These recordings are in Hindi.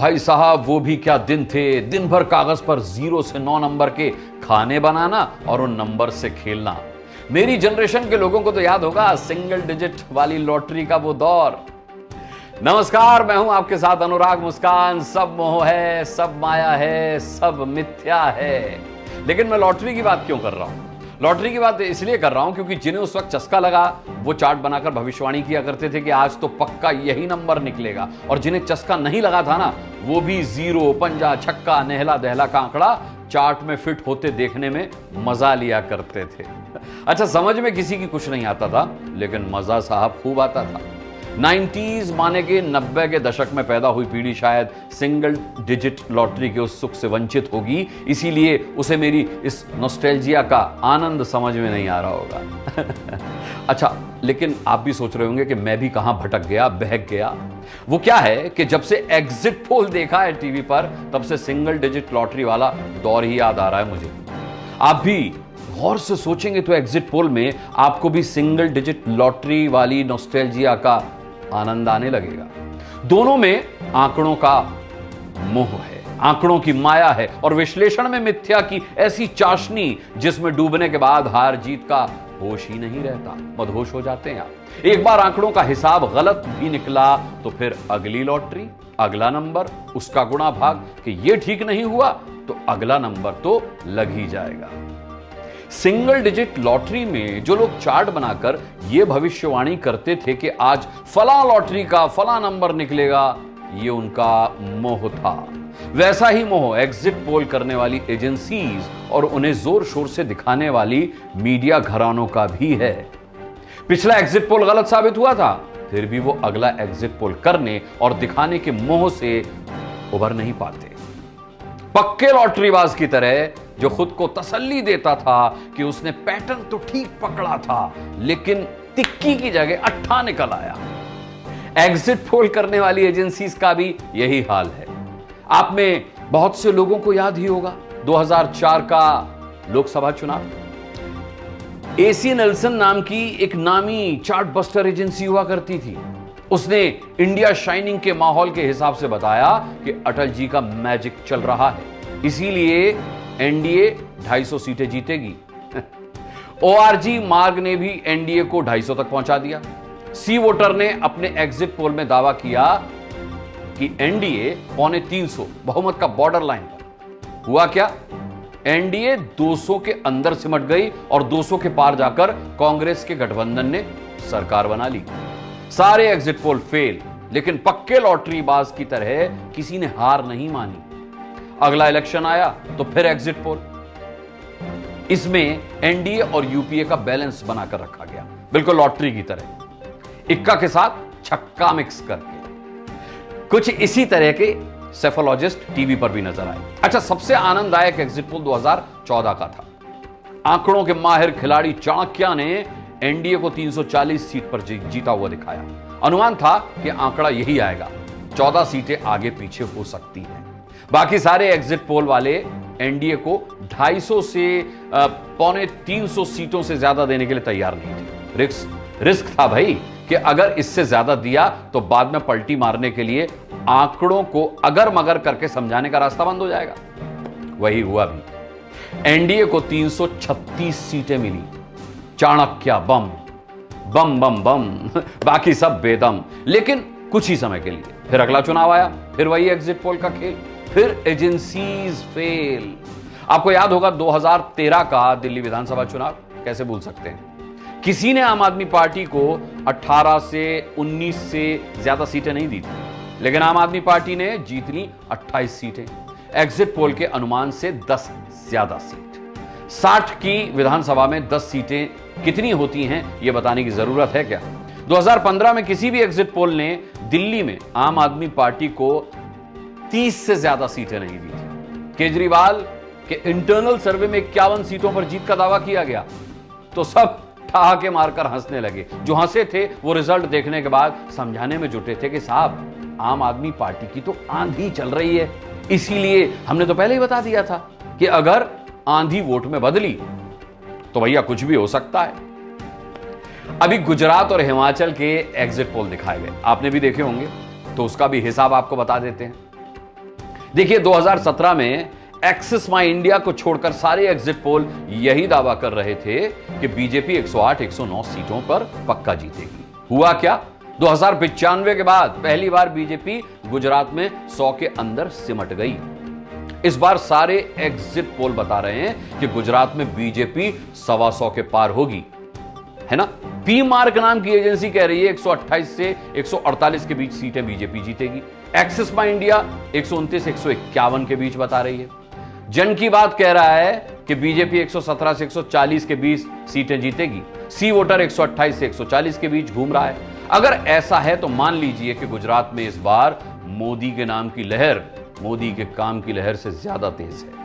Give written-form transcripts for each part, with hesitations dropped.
भाई साहब वो भी क्या दिन थे, दिन भर कागज पर 0 से 9 नंबर के खाने बनाना और उन नंबर से खेलना। मेरी जनरेशन के लोगों को तो याद होगा सिंगल डिजिट वाली लॉटरी का वो दौर। नमस्कार, मैं हूं आपके साथ अनुराग मुस्कान। सब मोह है, सब माया है, सब मिथ्या है। लेकिन मैं लॉटरी की बात क्यों कर रहा हूं? लॉटरी की बात इसलिए कर रहा हूं क्योंकि जिन्हें उस वक्त चस्का लगा वो चार्ट बनाकर भविष्यवाणी किया करते थे कि आज तो पक्का यही नंबर निकलेगा, और जिन्हें चस्का नहीं लगा था ना, वो भी 0, पंजा, छक्का, नहला दहला का आंकड़ा चार्ट में फिट होते देखने में मजा लिया करते थे। अच्छा, समझ में किसी की कुछ नहीं आता था, लेकिन मजा साहब खूब आता था। 90s माने के 90 के दशक में पैदा हुई पीढ़ी शायद सिंगल डिजिट लॉटरी के उस सुख से वंचित होगी, इसीलिए उसे मेरी इस नॉस्टैल्जिया का आनंद समझ में नहीं आ रहा होगा। अच्छा, लेकिन आप भी सोच रहे होंगे कि मैं भी कहां भटक गया, बहक गया। वो क्या है कि जब से एग्जिट पोल देखा है टीवी पर, तब से सिंगल डिजिट लॉटरी वाला दौर ही याद आ रहा है मुझे। आप भी गौर से सोचेंगे तो एग्जिट पोल में आपको भी सिंगल डिजिट लॉटरी वाली नॉस्टैल्जिया का आनंद आने लगेगा। दोनों में आंकड़ों का मोह है, आंकड़ों की माया है, और विश्लेषण में मिथ्या की ऐसी चाशनी जिसमें डूबने के बाद हार जीत का होश ही नहीं रहता, मदहोश हो जाते हैं आप। एक बार आंकड़ों का हिसाब गलत भी निकला तो फिर अगली लॉटरी, अगला नंबर, उसका गुणा भाग कि यह ठीक नहीं हुआ तो अगला नंबर तो लग ही जाएगा। सिंगल डिजिट लॉटरी में जो लोग चार्ट बनाकर यह भविष्यवाणी करते थे कि आज फला लॉटरी का फला नंबर निकलेगा, यह उनका मोह था। वैसा ही मोह एग्जिट पोल करने वाली एजेंसीज और उन्हें जोर शोर से दिखाने वाली मीडिया घरानों का भी है। पिछला एग्जिट पोल गलत साबित हुआ था, फिर भी वो अगला एग्जिट पोल करने और दिखाने के मोह से उभर नहीं पाते। पक्के लॉटरीबाज की तरह जो खुद को तसल्ली देता था कि उसने पैटर्न तो ठीक पकड़ा था, लेकिन तिक्की की जगह अट्ठा निकल आया। एग्जिट पोल करने वाली एजेंसीज का भी यही हाल है। आप में बहुत से लोगों को याद ही होगा 2004 का लोकसभा चुनाव। एसी नेल्सन नाम की एक नामी चार्ट बस्टर एजेंसी हुआ करती थी। उसने इंडिया शाइनिंग के माहौल के हिसाब से बताया कि अटल जी का मैजिक चल रहा है, इसीलिए एनडीए 250 सीटें जीतेगी। ओआरजी मार्ग ने भी एनडीए को 250 तक पहुंचा दिया। सी वोटर ने अपने एग्जिट पोल में दावा किया कि एनडीए 250 बहुमत का बॉर्डर लाइन पर। हुआ क्या? एनडीए 200 के अंदर सिमट गई और 200 के पार जाकर कांग्रेस के गठबंधन ने सरकार बना ली। सारे एग्जिट पोल फेल, लेकिन पक्के लॉटरी बाज की तरह किसी ने हार नहीं मानी। अगला इलेक्शन आया तो फिर एग्जिट पोल। इसमें एनडीए और यूपीए का बैलेंस बनाकर रखा गया, बिल्कुल लॉटरी की तरह, इक्का के साथ छक्का मिक्स करके। कुछ इसी तरह के सेफोलॉजिस्ट टीवी पर भी नजर आए। अच्छा, सबसे आनंददायक एग्जिट पोल 2014 का था। आंकड़ों के माहिर खिलाड़ी चाणक्य ने एनडीए को 340 सीट पर जीता हुआ दिखाया। अनुमान था कि आंकड़ा यही आएगा, 14 सीटें आगे पीछे हो सकती हैं। बाकी सारे एग्जिट पोल वाले एनडीए को 250 से 250 सीटों से ज्यादा देने के लिए तैयार नहीं थे। रिस्क था भाई कि अगर इससे ज्यादा दिया तो बाद में पलटी मारने के लिए आंकड़ों को अगर मगर करके समझाने का रास्ता बंद हो जाएगा। वही हुआ भी। एनडीए को 336 सीटें मिली। चाणक्य बम बम बम बम, बाकी सब बेदम। लेकिन कुछ ही समय के लिए फिर अगला चुनाव आया, फिर वही एग्जिट पोल का खेल, फिर एजेंसीज फेल। आपको याद होगा 2013 का दिल्ली विधानसभा चुनाव, कैसे भूल सकते हैं। किसी ने आम आदमी पार्टी को 18 से 19 से ज्यादा सीटें नहीं दी थी, लेकिन आम आदमी पार्टी ने जीत ली 28 सीटें। एग्जिट पोल के अनुमान से 10 ज्यादा सीट। 60 की विधानसभा में 10 सीटें कितनी होती हैं यह बताने की जरूरत है क्या? 2015 में किसी भी एग्जिट पोल ने दिल्ली में आम आदमी पार्टी को 30 से ज्यादा सीटें नहीं दी थी। केजरीवाल के इंटरनल सर्वे में 51 सीटों पर जीत का दावा किया गया तो सब ठहाके मारकर हंसने लगे। जो हंसे थे वो रिजल्ट देखने के बाद समझाने में जुटे थे कि साहब, आम आदमी पार्टी की तो आंधी चल रही है, इसीलिए हमने तो पहले ही बता दिया था कि अगर आंधी वोट में बदली तो भैया कुछ भी हो सकता है। अभी गुजरात और हिमाचल के एग्जिट पोल दिखाए गए, आपने भी देखे होंगे, तो उसका भी हिसाब आपको बता देते हैं। देखिए 2017 में एक्सिस माई इंडिया को छोड़कर सारे एग्जिट पोल यही दावा कर रहे थे कि बीजेपी 108-109 सीटों पर पक्का जीतेगी। हुआ क्या? 2095 के बाद पहली बार बीजेपी गुजरात में 100 के अंदर सिमट गई। इस बार सारे एग्जिट पोल बता रहे हैं कि गुजरात में बीजेपी 125 के पार होगी, है ना। पी मार्क नाम की एजेंसी कह रही है 128 से 148 के बीच सीटें बीजेपी जीतेगी। एक्सिस माई इंडिया 129-151 के बीच बता रही है। जन की बात कह रहा है कि बीजेपी 117 से 140 के बीच सीटें जीतेगी। सी वोटर 128 से 140 के बीच घूम रहा है। अगर ऐसा है तो मान लीजिए कि गुजरात में इस बार मोदी के नाम की लहर मोदी के काम की लहर से ज्यादा तेज है।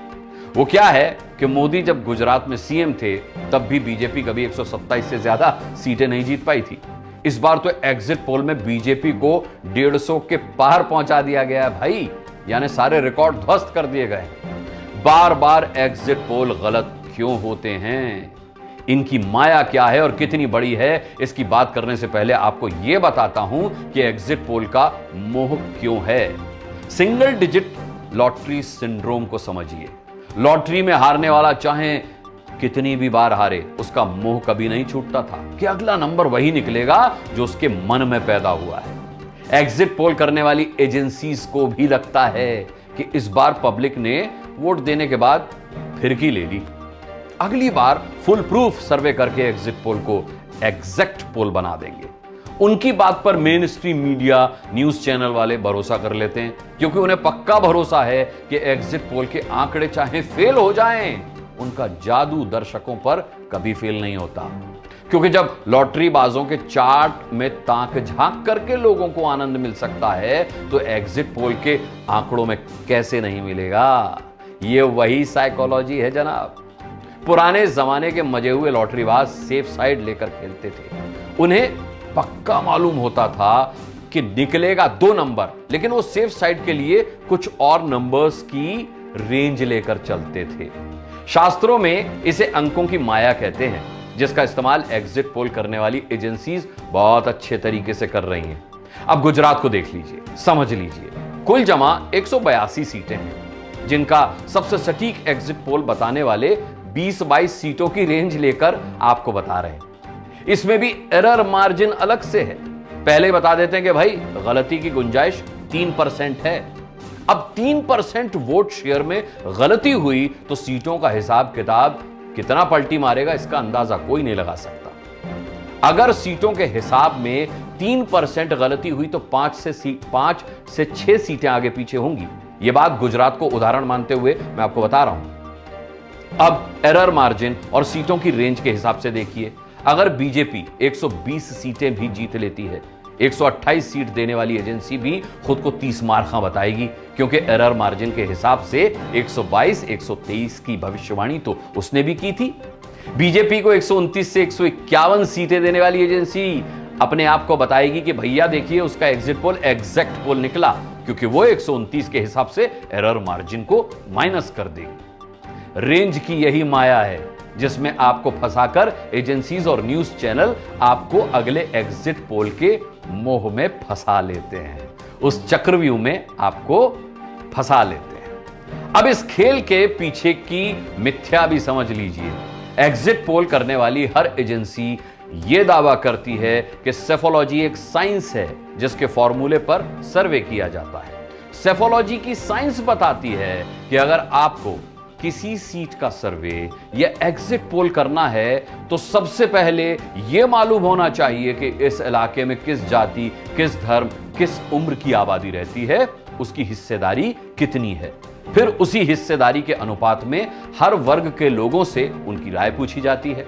वो क्या है कि मोदी जब गुजरात में सीएम थे तब भी बीजेपी कभी 127 से ज्यादा सीटें नहीं जीत पाई थी। इस बार तो एग्जिट पोल में बीजेपी को 150 के पार पहुंचा दिया गया है भाई, यानी सारे रिकॉर्ड ध्वस्त कर दिए गए। बार बार एग्जिट पोल गलत क्यों होते हैं, इनकी माया क्या है और कितनी बड़ी है, इसकी बात करने से पहले आपको यह बताता हूं कि एग्जिट पोल का मोह क्यों है। सिंगल डिजिट लॉटरी सिंड्रोम को समझिए। लॉटरी में हारने वाला चाहे कितनी भी बार हारे, उसका मोह कभी नहीं छूटता था कि अगला नंबर वही निकलेगा जो उसके मन में पैदा हुआ है। एग्जिट पोल करने वाली एजेंसीज को भी लगता है कि इस बार पब्लिक ने वोट देने के बाद फिरकी ले ली, अगली बार फुल प्रूफ सर्वे करके एग्जिट पोल को एग्जैक्ट पोल बना देंगे। उनकी बात पर main stream media, news channel वाले भरोसा कर लेते हैं क्योंकि उन्हें पक्का भरोसा है कि एग्जिट पोल के आंकड़े चाहे फेल हो जाएं, उनका जादू दर्शकों पर कभी फेल नहीं होता। क्योंकि जब लॉटरी बाजों के चार्ट में ताक झांक करके लोगों को आनंद मिल सकता है तो एग्जिट पोल के आंकड़ों में कैसे नहीं मिलेगा। यह वही साइकोलॉजी है जनाब। पुराने जमाने के मजे हुए लॉटरीबाज सेफ साइड लेकर खेलते थे। उन्हें पक्का मालूम होता था कि निकलेगा 2 नंबर, लेकिन वो सेफ साइड के लिए कुछ और नंबर्स की रेंज लेकर चलते थे। शास्त्रों में इसे अंकों की माया कहते हैं, जिसका इस्तेमाल एग्जिट पोल करने वाली एजेंसीज बहुत अच्छे तरीके से कर रही हैं। अब गुजरात को देख लीजिए, समझ लीजिए। कुल जमा 182 सीटें हैं, जिनका सबसे सटीक एग्जिट पोल बताने वाले 20-22 सीटों की रेंज लेकर आपको बता रहे हैं। इसमें भी एरर मार्जिन अलग से है। पहले बता देते हैं कि भाई गलती की गुंजाइश 3% है। अब 3% वोट शेयर में गलती हुई तो सीटों का हिसाब किताब कितना पलटी मारेगा, इसका अंदाजा कोई नहीं लगा सकता। अगर सीटों के हिसाब में 3% गलती हुई तो 5 से 6 सीटें आगे पीछे होंगी। यह बात गुजरात को उदाहरण मानते हुए मैं आपको बता रहा हूं। अब एरर मार्जिन और सीटों की रेंज के हिसाब से देखिए। अगर बीजेपी 120 सीटें भी जीत लेती है, 128 सीट देने वाली एजेंसी भी खुद को 30 मार्का बताएगी, क्योंकि एरर मार्जिन के हिसाब से 122-123 की भविष्यवाणी तो उसने भी की थी। बीजेपी को 129 से 151 सीटें देने वाली एजेंसी अपने आप को बताएगी कि भैया देखिए उसका एग्जिट पोल एग्जैक्ट पोल निकला, क्योंकि वो 129 के हिसाब से एरर मार्जिन को माइनस कर देगी। रेंज की यही माया है जिसमें आपको फंसाकर एजेंसीज और न्यूज चैनल आपको अगले एग्जिट पोल के मोह में फंसा लेते हैं, उस चक्रव्यूह में आपको फंसा लेते हैं। अब इस खेल के पीछे की मिथ्या भी समझ लीजिए। एग्जिट पोल करने वाली हर एजेंसी यह दावा करती है कि सेफोलॉजी एक साइंस है जिसके फॉर्मूले पर सर्वे किया जाता है। सेफोलॉजी की साइंस बताती है कि अगर आपको किसी सीट का सर्वे या एग्जिट पोल करना है तो सबसे पहले यह मालूम होना चाहिए कि इस इलाके में किस जाति, किस धर्म, किस उम्र की आबादी रहती है, उसकी हिस्सेदारी कितनी है। फिर उसी हिस्सेदारी के अनुपात में हर वर्ग के लोगों से उनकी राय पूछी जाती है।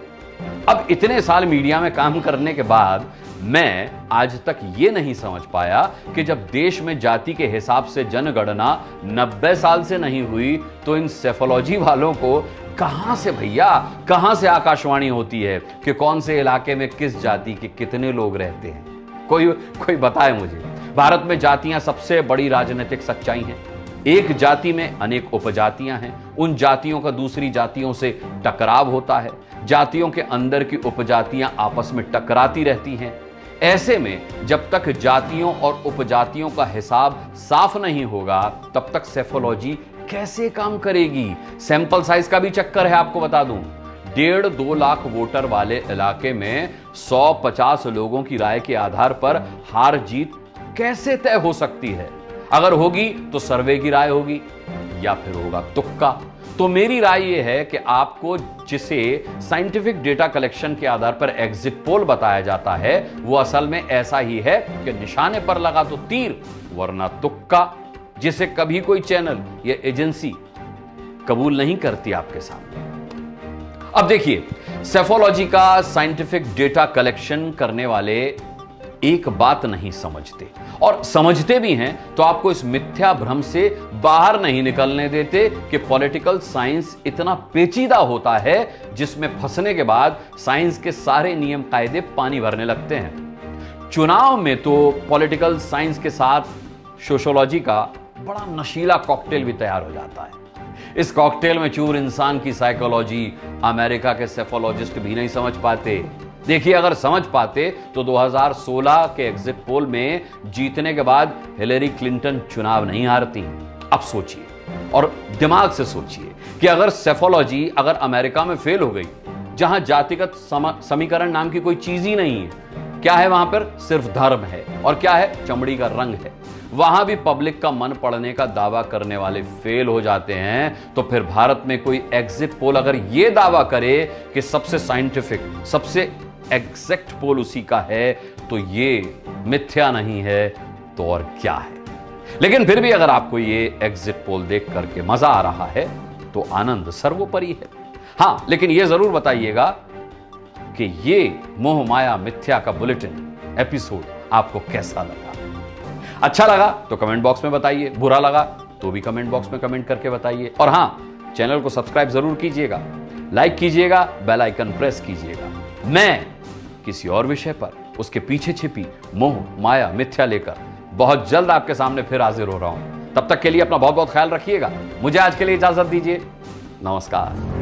अब इतने साल मीडिया में काम करने के बाद मैं आज तक यह नहीं समझ पाया कि जब देश में जाति के हिसाब से जनगणना 90 साल से नहीं हुई तो इन सेफोलॉजी वालों को कहां से आकाशवाणी होती है कि कौन से इलाके में किस जाति के कितने लोग रहते हैं। कोई बताए मुझे। भारत में जातियां सबसे बड़ी राजनीतिक सच्चाई हैं। एक जाति में अनेक उपजातियां हैं। उन जातियों का दूसरी जातियों से टकराव होता है। जातियों के अंदर की उपजातियां आपस में टकराती रहती हैं। ऐसे में जब तक जातियों और उपजातियों का हिसाब साफ नहीं होगा तब तक सेफोलॉजी कैसे काम करेगी। सैंपल साइज का भी चक्कर है, आपको बता दूं। 1.5-2 लाख वोटर वाले इलाके में 150 लोगों की राय के आधार पर हार जीत कैसे तय हो सकती है? अगर होगी तो सर्वे की राय होगी या फिर होगा तुक्का। तो मेरी राय यह है कि आपको जिसे साइंटिफिक डेटा कलेक्शन के आधार पर एग्जिट पोल बताया जाता है वो असल में ऐसा ही है कि निशाने पर लगा तो तीर वरना तुक्का, जिसे कभी कोई चैनल या एजेंसी कबूल नहीं करती आपके सामने। अब देखिए, सेफोलॉजी का साइंटिफिक डेटा कलेक्शन करने वाले एक बात नहीं समझते, और समझते भी हैं तो आपको इस मिथ्या भ्रम से बाहर नहीं निकलने देते कि पॉलिटिकल साइंस इतना पेचीदा होता है जिसमें फंसने के बाद साइंस के सारे नियम कायदे पानी भरने लगते हैं। चुनाव में तो पॉलिटिकल साइंस के साथ सोशियोलॉजी का बड़ा नशीला कॉकटेल भी तैयार हो जाता है। इस कॉकटेल में चूर इंसान की साइकोलॉजी अमेरिका के सेफोलॉजिस्ट भी नहीं समझ पाते। देखिए, अगर समझ पाते तो 2016 के एग्जिट पोल में जीतने के बाद हिलेरी क्लिंटन चुनाव नहीं हारती। अब सोचिए और दिमाग से सोचिए कि अगर सेफोलॉजी अगर अमेरिका में फेल हो गई, जहां जातिगत समीकरण नाम की कोई चीज ही नहीं है, क्या है वहां पर? सिर्फ धर्म है, और क्या है? चमड़ी का रंग है। वहां भी पब्लिक का मन पढ़ने का दावा करने वाले फेल हो जाते हैं, तो फिर भारत में कोई एग्जिट पोल अगर यह दावा करे कि सबसे साइंटिफिक, सबसे एग्जैक्ट पोल उसी का है, तो ये मिथ्या नहीं है तो और क्या है। लेकिन फिर भी अगर आपको ये एग्जिट पोल देख करके मजा आ रहा है तो आनंद सर्वोपरि है। हां, लेकिन यह जरूर बताइएगा कि ये मोह माया मिथ्या का बुलेटिन एपिसोड आपको कैसा लगा। अच्छा लगा तो कमेंट बॉक्स में बताइए, बुरा लगा तो भी कमेंट बॉक्स में कमेंट करके बताइए, और हां, चैनल को सब्सक्राइब जरूर कीजिएगा, लाइक कीजिएगा, बेल आइकन प्रेस कीजिएगा। मैं किसी और विषय पर, उसके पीछे छिपी मोह माया मिथ्या लेकर बहुत जल्द आपके सामने फिर हाजिर हो रहा हूं। तब तक के लिए अपना बहुत बहुत ख्याल रखिएगा। मुझे आज के लिए इजाजत दीजिए। नमस्कार।